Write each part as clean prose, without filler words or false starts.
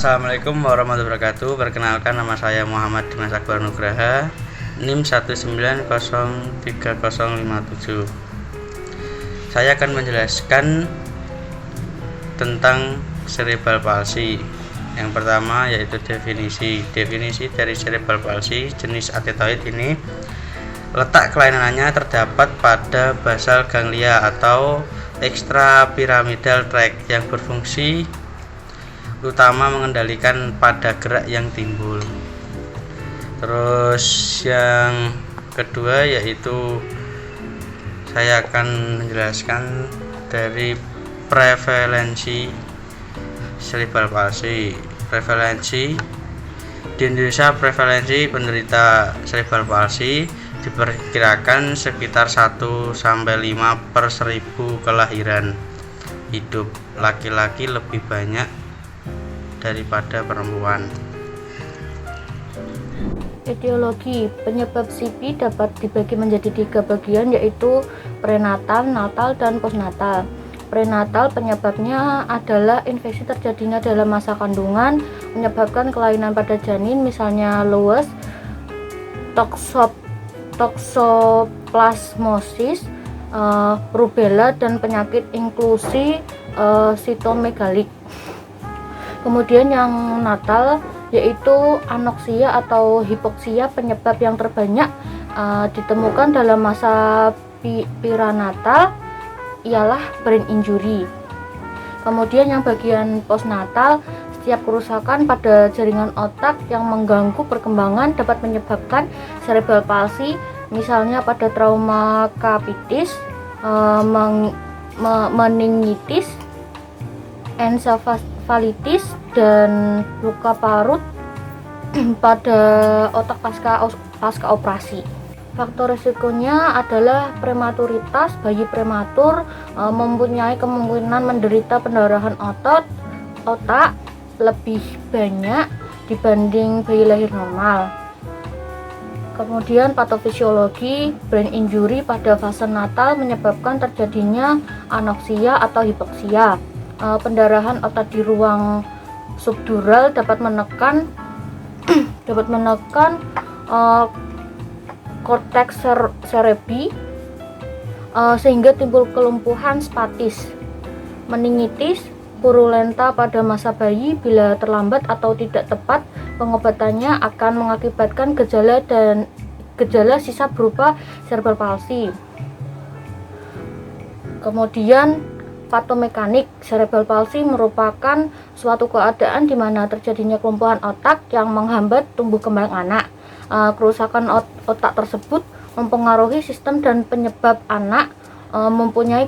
Assalamualaikum warahmatullahi wabarakatuh. Perkenalkan, nama saya Muhammad Dimas Akbar Nugraha, NIM 1903057. Saya akan menjelaskan tentang cerebral palsy. Yang pertama yaitu definisi dari cerebral palsy jenis atetoid ini. Letak kelainannya terdapat pada basal ganglia atau extrapyramidal tract yang berfungsi utama mengendalikan pada gerak yang timbul. Terus yang kedua yaitu saya akan menjelaskan dari prevalensi cerebral palsy. Prevalensi di Indonesia, prevalensi penderita cerebral palsy diperkirakan sekitar 1-5 per 1000 kelahiran hidup. Laki-laki lebih banyak daripada perempuan. Etiologi penyebab CP dapat dibagi menjadi 3 bagian, yaitu prenatal, natal, dan postnatal. Prenatal penyebabnya adalah infeksi terjadinya dalam masa kandungan, menyebabkan kelainan pada janin, misalnya lues, toksoplasmosis, rubella, dan penyakit inklusi sitomegalik. Kemudian yang natal yaitu anoksia atau hipoksia, penyebab yang terbanyak ditemukan dalam masa perinatal ialah brain injury. Kemudian yang bagian postnatal, setiap kerusakan pada jaringan otak yang mengganggu perkembangan dapat menyebabkan cerebral palsy, misalnya pada trauma capitis, meningitis, ensefalitis, dan luka parut pada otak pasca operasi. Faktor risikonya adalah prematuritas. Bayi prematur mempunyai kemungkinan menderita pendarahan otak lebih banyak dibanding bayi lahir normal. Kemudian patofisiologi brain injury pada fase natal menyebabkan terjadinya anoksia atau hipoksia. Pendarahan otak di ruang subdural dapat menekan korteks cerebri sehingga timbul kelumpuhan spatis. Meningitis purulenta pada masa bayi, bila terlambat atau tidak tepat pengobatannya akan mengakibatkan gejala sisa berupa cerebral palsy. Kemudian patomekanik cerebral palsy merupakan suatu keadaan di mana terjadinya kelumpuhan otak yang menghambat tumbuh kembang anak. Kerusakan otak tersebut mempengaruhi sistem dan penyebab anak mempunyai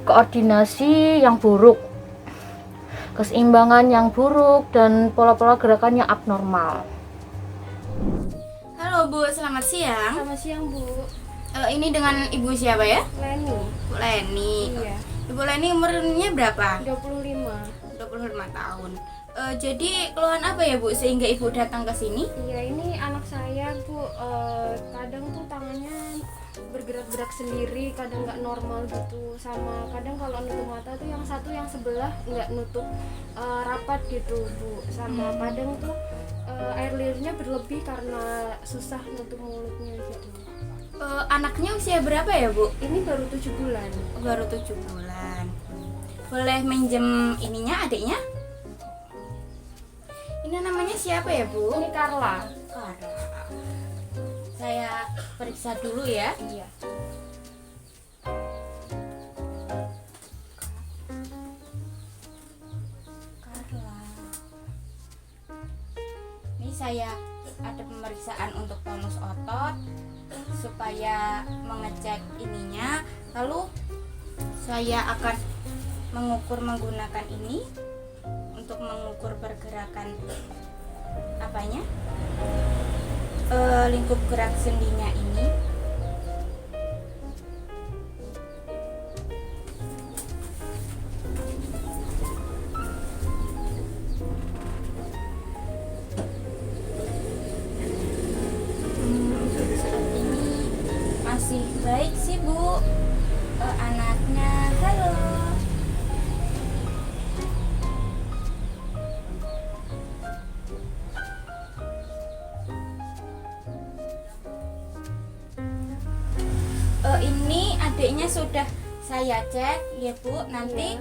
koordinasi yang buruk, keseimbangan yang buruk, dan pola-pola gerakan yang abnormal. Halo Bu, selamat siang. Selamat siang Bu. Ini dengan Ibu siapa ya? Leni. Bu Leni. Iya. Ibu Leni umurnya berapa? 25. 25 tahun. Jadi keluhan apa ya Bu sehingga Ibu datang ke sini? Iya, ini anak saya Bu. Kadang tuh tangannya bergerak-gerak sendiri, kadang nggak normal gitu. Sama kadang kalau nutup mata tuh yang satu, yang sebelah nggak nutup rapat gitu Bu. Sama kadang tuh air liurnya berlebih karena susah nutup mulutnya gitu. Anaknya usia berapa ya Bu? Ini baru 7 bulan. Baru 7 bulan. Boleh minjem ininya adiknya? Ini namanya siapa ya Bu? Ini Carla. Carla. Saya periksa dulu ya. Iya. Carla. Ini saya ada pemeriksaan untuk tonus otot supaya mengecek ininya. Lalu saya akan mengukur menggunakan ini untuk mengukur pergerakan apanya, lingkup gerak sendinya ini. Saat ini masih baik sih Bu. Anaknya, halo. adiknya sudah saya cek ya Bu. Nanti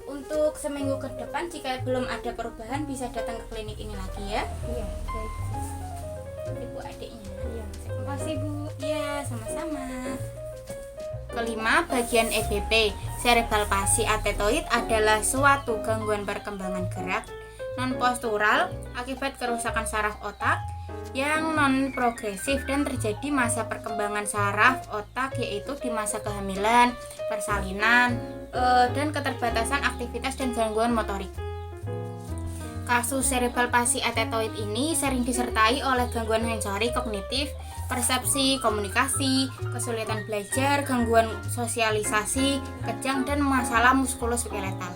untuk seminggu ke depan jika belum ada perubahan bisa datang ke klinik ini lagi ya. Iya, baik. Ibu adiknya. Iya, terima kasih Bu. Iya, sama-sama. Kelima, bagian EBP. Cerebral palsy atetoid adalah suatu gangguan perkembangan gerak non-postural akibat kerusakan saraf otak yang non-progresif dan terjadi masa perkembangan saraf otak, yaitu di masa kehamilan, persalinan, dan keterbatasan aktivitas dan gangguan motorik. Kasus cerebral palsy atetoid ini sering disertai oleh gangguan sensori kognitif, persepsi, komunikasi, kesulitan belajar, gangguan sosialisasi, kejang, dan masalah muskuloskeletal.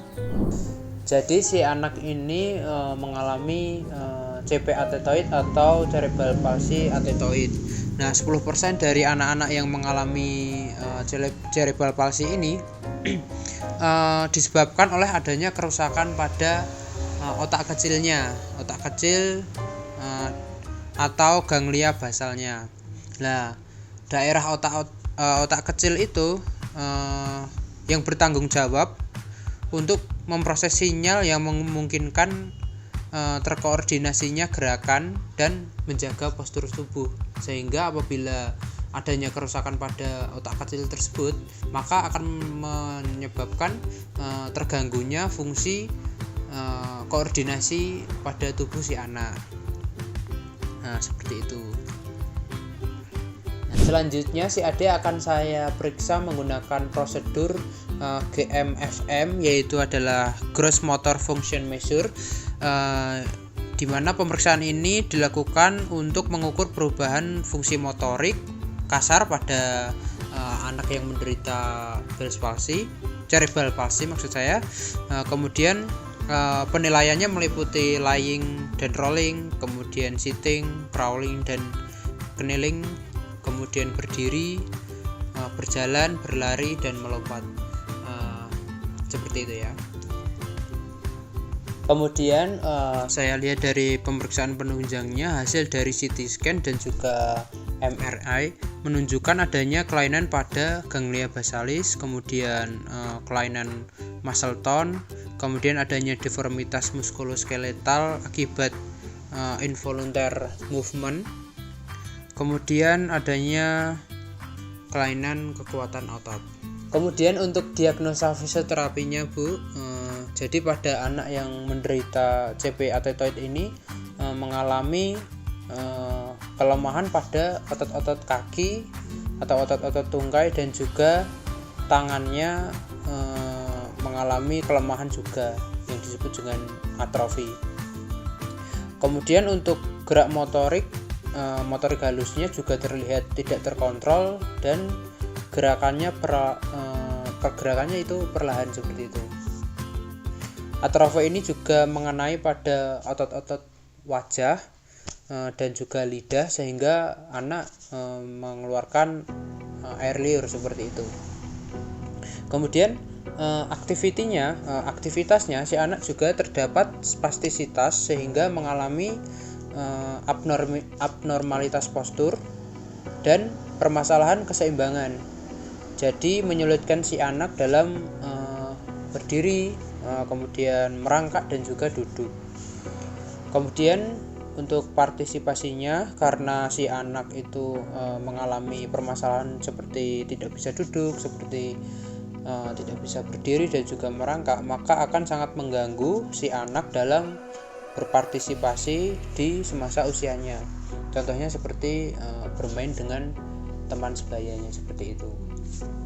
Jadi si anak ini mengalami CP atetoid atau cerebral palsy atetoid. Nah, 10% dari anak-anak yang mengalami cerebral palsy ini disebabkan oleh adanya kerusakan pada otak kecilnya, otak kecil atau ganglia basalnya. Nah, daerah otak kecil itu yang bertanggung jawab untuk memproses sinyal yang memungkinkan terkoordinasinya gerakan dan menjaga postur tubuh, sehingga apabila adanya kerusakan pada otak kecil tersebut maka akan menyebabkan terganggunya fungsi koordinasi pada tubuh si anak. Nah, seperti itu. Selanjutnya si adik akan saya periksa menggunakan prosedur GMFM, yaitu adalah Gross Motor Function Measure, di mana pemeriksaan ini dilakukan untuk mengukur perubahan fungsi motorik kasar pada anak yang menderita cerebral palsy maksud saya. Kemudian penilaiannya meliputi lying dan rolling, kemudian sitting, crawling dan kneeling, kemudian berdiri, berjalan, berlari, dan melompat. Seperti itu ya. Kemudian saya lihat dari pemeriksaan penunjangnya, hasil dari CT scan dan juga MRI menunjukkan adanya kelainan pada ganglia basalis, kemudian kelainan muscle tone, kemudian adanya deformitas muskuloskeletal akibat involunteer movement, kemudian adanya kelainan kekuatan otot. Kemudian untuk diagnosa fisioterapinya Bu, jadi pada anak yang menderita CP atetoid ini mengalami kelemahan pada otot-otot kaki atau otot-otot tungkai, dan juga tangannya mengalami kelemahan juga yang disebut dengan atrofi. Kemudian untuk gerak motorik halusnya juga terlihat tidak terkontrol dan pergerakannya itu perlahan seperti itu. Atrofi ini juga mengenai pada otot-otot wajah dan juga lidah, sehingga anak mengeluarkan air liur seperti itu. Kemudian aktivitasnya si anak juga terdapat spastisitas sehingga mengalami abnormalitas postur dan permasalahan keseimbangan. Jadi menyulitkan si anak dalam berdiri, kemudian merangkak dan juga duduk. Kemudian untuk partisipasinya, karena si anak itu mengalami permasalahan seperti tidak bisa duduk, seperti tidak bisa berdiri dan juga merangkak, maka akan sangat mengganggu si anak dalam berpartisipasi di semasa usianya. Contohnya seperti bermain dengan teman sebayanya seperti itu.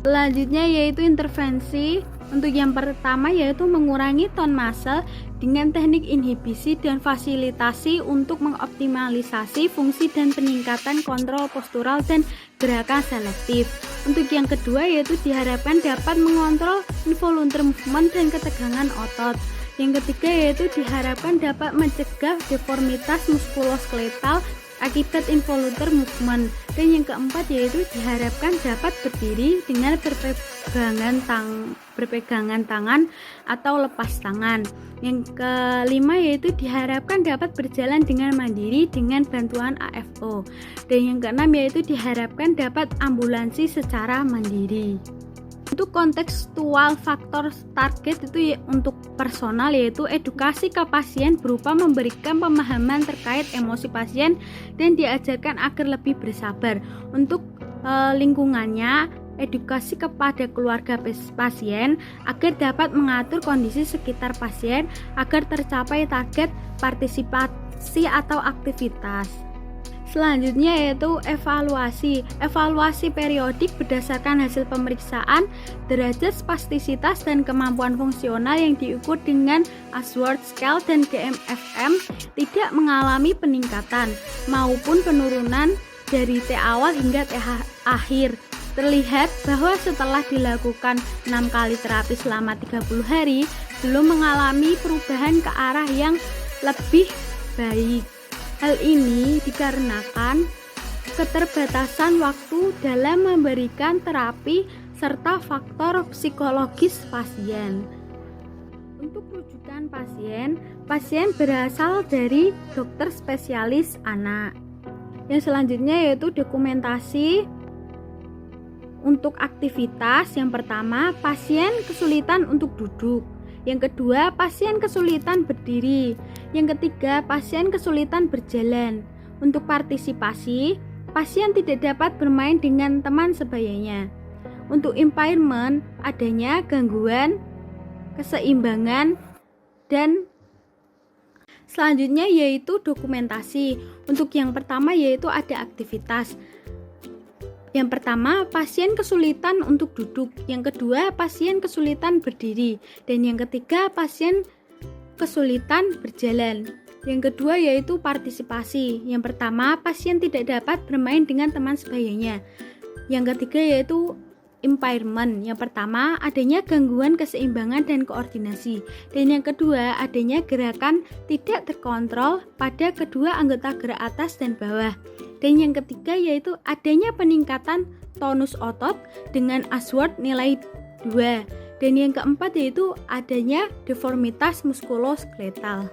Selanjutnya yaitu intervensi. Untuk yang pertama yaitu mengurangi tone muscle dengan teknik inhibisi dan fasilitasi untuk mengoptimalisasi fungsi dan peningkatan kontrol postural dan gerakan selektif. Untuk yang kedua yaitu diharapkan dapat mengontrol involunteer movement dan ketegangan otot. Yang ketiga yaitu diharapkan dapat mencegah deformitas muskuloskeletal akibat involuntary movement. Dan yang keempat yaitu diharapkan dapat berdiri dengan berpegangan tangan atau lepas tangan. Yang kelima yaitu diharapkan dapat berjalan dengan mandiri dengan bantuan AFO. Dan yang keenam yaitu diharapkan dapat ambulansi secara mandiri. Untuk kontekstual faktor target itu untuk personal yaitu edukasi ke pasien berupa memberikan pemahaman terkait emosi pasien dan diajarkan agar lebih bersabar. Untuk lingkungannya, edukasi kepada keluarga pasien agar dapat mengatur kondisi sekitar pasien agar tercapai target partisipasi atau aktivitas. Selanjutnya yaitu evaluasi periodik berdasarkan hasil pemeriksaan, derajat spastisitas dan kemampuan fungsional yang diukur dengan Ashworth Scale dan GMFM tidak mengalami peningkatan maupun penurunan dari T awal hingga T akhir. Terlihat bahwa setelah dilakukan 6 kali terapi selama 30 hari belum mengalami perubahan ke arah yang lebih baik. Hal ini dikarenakan keterbatasan waktu dalam memberikan terapi serta faktor psikologis pasien. Untuk rujukan pasien berasal dari dokter spesialis anak. Yang selanjutnya yaitu dokumentasi untuk aktivitas. Yang pertama, pasien kesulitan untuk duduk. Yang kedua, pasien kesulitan berdiri. Yang ketiga, pasien kesulitan berjalan. Untuk partisipasi, pasien tidak dapat bermain dengan teman sebayanya. Untuk impairment, adanya gangguan keseimbangan. Dan selanjutnya yaitu dokumentasi. Untuk yang pertama yaitu ada aktivitas. Yang pertama, pasien kesulitan untuk duduk. Yang kedua, pasien kesulitan berdiri. Dan yang ketiga, pasien kesulitan berjalan. Yang kedua yaitu partisipasi. Yang pertama, pasien tidak dapat bermain dengan teman sebayanya. Yang ketiga yaitu impairment. Yang pertama, adanya gangguan keseimbangan dan koordinasi. Dan yang kedua, adanya gerakan tidak terkontrol pada kedua anggota gerak atas dan bawah. Dan yang ketiga yaitu adanya peningkatan tonus otot dengan Ashworth nilai 2. Dan yang keempat yaitu adanya deformitas muskuloskeletal.